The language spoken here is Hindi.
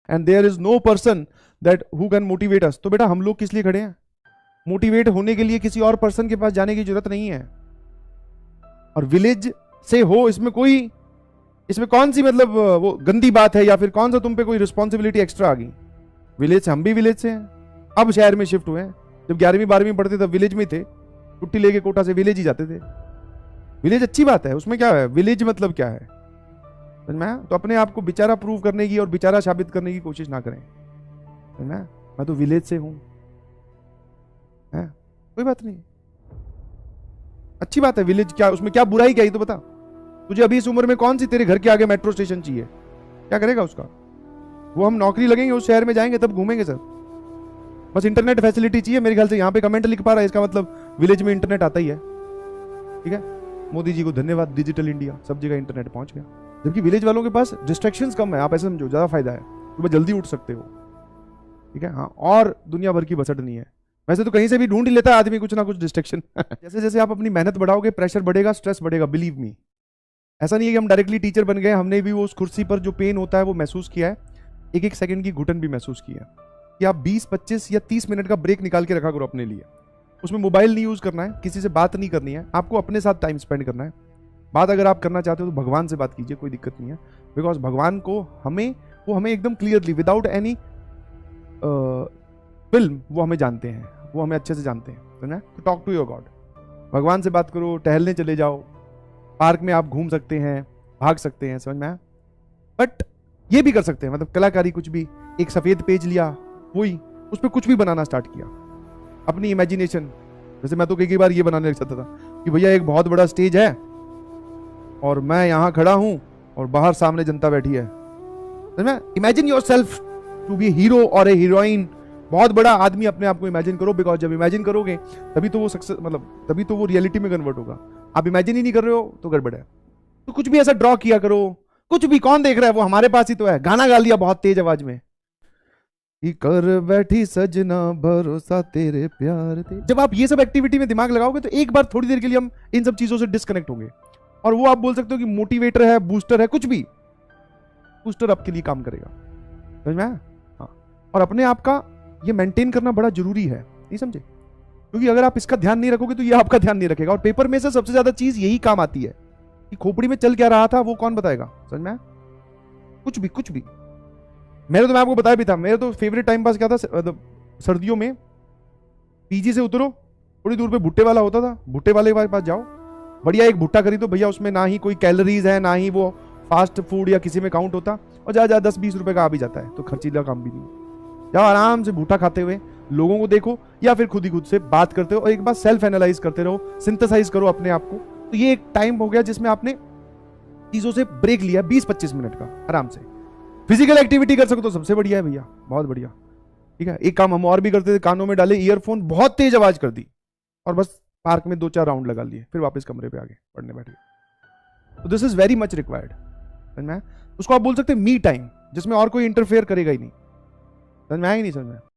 And there is no person that who can motivate us, तो बेटा हम लोग किस लिए खड़े हैं? मोटिवेट होने के लिए किसी और पर्सन के पास जाने की जरूरत नहीं है। और विलेज से हो, इसमें कौन सी मतलब वो गंदी बात है, या फिर कौन सा तुम पे कोई रिस्पॉन्सिबिलिटी एक्स्ट्रा आ गई? विलेज से, हम भी विलेज से हैं, अब शहर में शिफ्ट हुए हैं। जब 11वीं 12वीं पढ़ते तब विलेज में थे, छुट्टी लेके कोटा से विलेज ही जाते थे। विलेज अच्छी बात है, उसमें क्या है? विलेज मतलब क्या है, समझ में आया? तो अपने आप को बेचारा प्रूव करने की और बेचारा साबित करने की कोशिश ना करें, समझ में आया? मैं तो विलेज से हूं, कोई बात नहीं, अच्छी बात है। विलेज क्या, उसमें क्या बुराई क्या? ही तो बता, तुझे अभी इस उम्र में कौन सी तेरे घर के आगे मेट्रो स्टेशन चाहिए? क्या करेगा उसका? वो हम नौकरी लगेंगे, उस शहर में जाएंगे तब घूमेंगे सर। बस इंटरनेट फैसिलिटी चाहिए। मेरे ख्याल से यहाँ पे कमेंट लिख पा रहा है, इसका मतलब विलेज में इंटरनेट आता ही है। ठीक है, मोदी जी को धन्यवाद, डिजिटल इंडिया, सब जगह इंटरनेट पहुंच गया। जबकि विलेज वालों के पास डिस्ट्रैक्शंस कम है, आप ऐसे समझो, ज्यादा फायदा है, सुबह जल्दी उठ सकते हो। ठीक है, हाँ, और दुनिया भर की बसट नहीं है। वैसे तो कहीं से भी ढूंढ ही लेता है आदमी कुछ ना कुछ डिस्ट्रैक्शन। जैसे जैसे आप अपनी मेहनत बढ़ाओगे, प्रेशर बढ़ेगा, स्ट्रेस बढ़ेगा, बिलीव मी। ऐसा नहीं है कि हम डायरेक्टली टीचर बन गए, हमने भी वो उस कुर्सी पर जो पेन होता है वो महसूस किया है, एक एक सेकंड की घुटन भी महसूस की है। कि आप 20, 25 या 30 मिनट का ब्रेक निकाल के रखा करो अपने लिए। उसमें मोबाइल नहीं यूज करना है, किसी से बात नहीं करनी है, आपको अपने साथ टाइम स्पेंड करना है। बात अगर आप करना चाहते हो तो भगवान से बात कीजिए, कोई दिक्कत नहीं है। बिकॉज भगवान को वो हमें एकदम क्लियरली, विदाउट एनी फिल्म, वो हमें जानते हैं, वो हमें अच्छे से जानते हैं, समझा? तो टॉक टू योर गॉड, भगवान से बात करो, टहलने चले जाओ, पार्क में आप घूम सकते हैं, भाग सकते हैं, समझ में आया? बट ये भी कर सकते हैं, मतलब कलाकारी, कुछ भी, एक सफेद पेज लिया, वही उस पर कुछ भी बनाना स्टार्ट किया, अपनी इमेजिनेशन। जैसे मैं तो कई बार ये बनाने लग जाता था कि भैया एक बहुत बड़ा स्टेज है और मैं यहां खड़ा हूं और बाहर सामने जनता बैठी है, समझ में? Imagine yourself to be hero और ए हीरोइन, बहुत बड़ा आदमी अपने आप को इमेजिन करो। बिकॉज जब इमेजिन करोगे तभी तो वो सक्सेस, मतलब तभी तो वो रियलिटी में कन्वर्ट होगा। आप इमेजिन ही नहीं कर रहे हो तो गड़बड़ है। तो कुछ भी ऐसा ड्रॉ किया करो, कुछ भी, कौन देख रहा है, वो हमारे पास ही तो है। गाना गा लिया बहुत तेज आवाज में, कर बैठी सजना भरोसा तेरे प्यार थे। जब आप ये सब एक्टिविटी में दिमाग लगाओगे तो एक बार थोड़ी देर के लिए हम इन सब चीजों से डिस्कनेक्ट होंगे, और वो आप बोल सकते हो कि मोटिवेटर है, बूस्टर है, कुछ भी, बूस्टर आपके लिए काम करेगा, समझ में आया? हाँ, और अपने आप का ये मेंटेन करना बड़ा जरूरी है, नहीं समझे? क्योंकि अगर आप इसका ध्यान नहीं रखोगे तो ये आपका ध्यान नहीं रखेगा। और पेपर में से सबसे ज्यादा चीज यही काम आती है कि खोपड़ी में चल क्या रहा था वो कौन बताएगा, समझ में आया? कुछ भी। मेरे तो, मैं आपको बताया भी था, मेरे तो फेवरेट टाइम पास क्या था, सर्दियों में पीजी से उतरो, थोड़ी दूर पे भुट्टे वाला होता था, भुट्टे वाले के पास जाओ, बढ़िया एक भुट्टा खरीदो भैया, उसमें ना ही कोई कैलोरीज है, ना ही वो फास्ट फूड या किसी में काउंट होता, और जा 10-20 रुपए का आ भी जाता है, तो खर्चीला काम भी नहीं। जाओ आराम से भुट्टा खाते हुए लोगों को देखो, या फिर खुद ही खुद से बात करते हो, और एक बार सेल्फ एनालाइज करते रहो, सिंथेसाइज करो अपने आप को। तो ये एक टाइम हो गया जिसमें आपने चीजों से ब्रेक लिया 20-25 मिनट का आराम से। फिजिकल एक्टिविटी कर सको तो सबसे बढ़िया है भैया, बहुत बढ़िया। ठीक है, एक काम हम और भी करते थे, कानों में डाले ईयरफोन, बहुत तेज आवाज कर दी, और बस पार्क में 2-4 राउंड लगा लिए, फिर वापस कमरे पे आगे पढ़ने बैठ गए। तो this is very much required, समझ में? उसको आप बोल सकते हैं मी टाइम, जिसमें और कोई इंटरफेयर करेगा ही नहीं। समझ में आया ही नहीं? समझ में?